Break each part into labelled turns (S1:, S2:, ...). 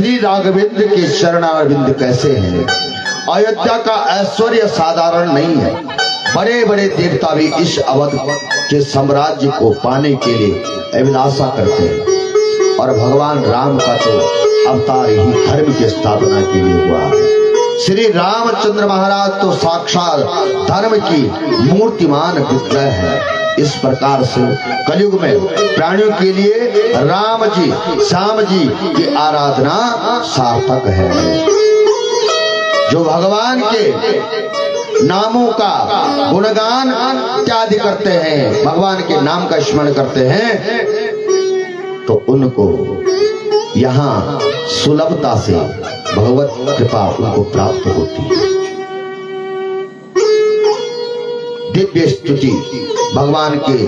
S1: श्री राघवेंद्र के चरणारविंद कैसे हैं। अयोध्या का ऐश्वर्य साधारण नहीं है। बड़े बड़े देवता भी इस अवध के साम्राज्य को पाने के लिए अभिलाषा करते हैं और भगवान राम का तो अवतार ही धर्म की स्थापना के लिए हुआ है। श्री रामचंद्र महाराज तो साक्षात धर्म की मूर्तिमान विग्रह है। इस प्रकार से कलयुग में प्राणियों के लिए राम जी श्याम जी की आराधना सार्थक है। जो भगवान के नामों का गुणगान इत्यादि करते हैं, भगवान के नाम का स्मरण करते हैं, तो उनको यहाँ सुलभता से भगवत कृपा उनको प्राप्त होती है। दिव्य स्तुति भगवान के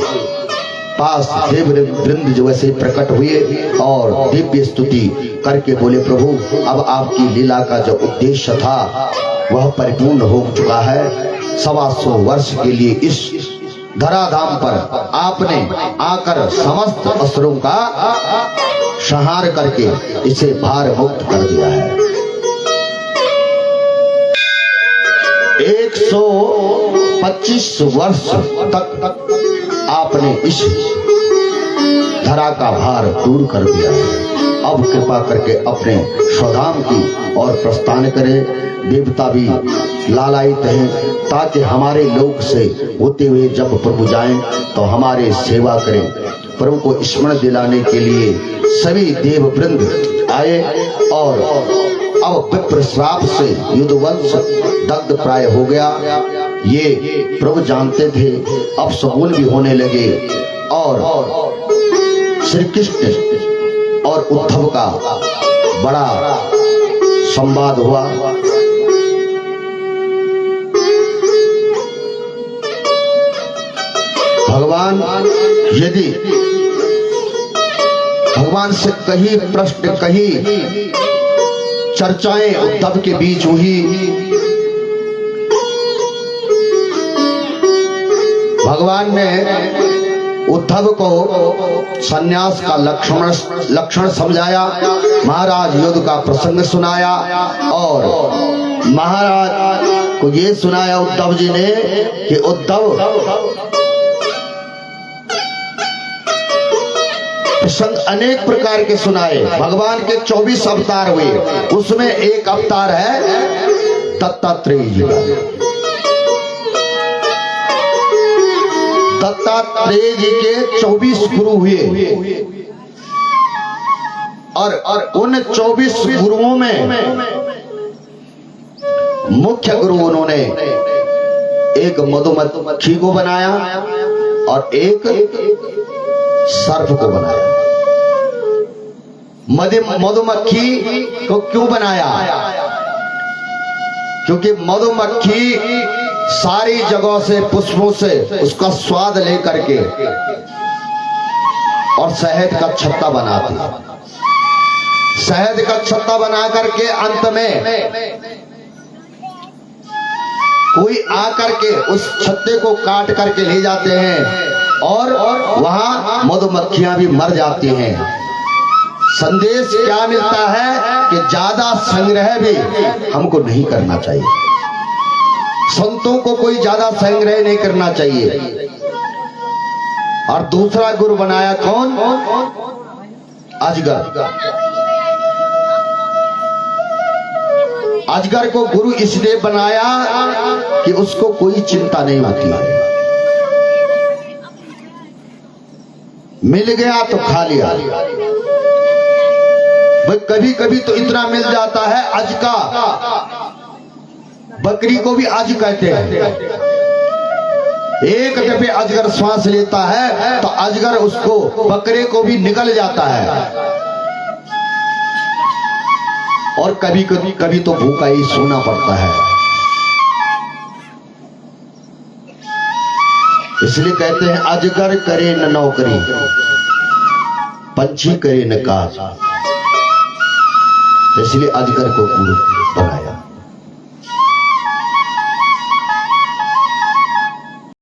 S1: पास देव वृंद जो ऐसे प्रकट हुए और दिव्य स्तुति करके बोले, प्रभु अब आपकी लीला का जो उद्देश्य था वह परिपूर्ण हो चुका है। 125 वर्ष के लिए इस धराधाम पर आपने आकर समस्त असुरों का संहार करके इसे भार मुक्त कर दिया है। 125 वर्ष तक आपने इस धरा का भार दूर कर दिया है। अब कृपा करके अपने स्वधाम की और प्रस्थान करें। देवता भी लालायित हैं ताकि हमारे लोक से होते हुए जब प्रभु जाएं तो हमारे सेवा करें। प्रभु को स्मरण दिलाने के लिए सभी देव वृंद आए और अब विप्र श्राप से युद्धवंश दग्ध प्राय हो गया। ये प्रभु जानते थे। अब शगुन भी होने लगे और श्री कृष्ण और उद्धव का बड़ा संवाद हुआ। भगवान यदि भगवान से कही प्रश्न कही चर्चाएं उद्धव के बीच हुई। भगवान ने उद्धव को सन्यास का लक्षण समझाया, महाराज युद्ध का प्रसंग सुनाया और महाराज को ये सुनाया उद्धव जी ने कि उद्धव प्रसंग अनेक प्रकार के सुनाए। भगवान के 24 अवतार हुए, उसमें एक अवतार है दत्तात्रेय जी का। दत्तात्रेय जी के 24 गुरु हुए और उन 24 गुरुओं में मुख्य गुरु उन्होंने एक मधुमक्खी को बनाया और एक सर्प को बनाया। मधुमक्खी को क्यों बनाया? क्योंकि मधुमक्खी सारी जगहों से पुष्पों से उसका स्वाद लेकर के और शहद का छत्ता बनाती है। शहद का छत्ता बना करके अंत में कोई आकर के उस छत्ते को काट करके ले जाते हैं और वहां मधुमक्खियां भी मर जाती हैं। संदेश क्या मिलता है कि ज्यादा संग्रह भी हमको नहीं करना चाहिए। संतों को कोई ज्यादा संग्रह नहीं करना चाहिए। और दूसरा गुरु बनाया कौन? अजगर। अजगर को गुरु इसलिए बनाया कि उसको कोई चिंता नहीं होती है। मिल गया तो खा लिया। कभी कभी तो इतना मिल जाता है अज का, बकरी को भी अज कहते हैं। एक दफे अजगर श्वास लेता है तो अजगर उसको बकरे को भी निकल जाता है। और कभी कभी तो भूखा ही सोना पड़ता है। इसलिए कहते हैं अजगर करे न नौकरी, पंछी करे न काज। इसलिए अजगर को गुरु बनाया।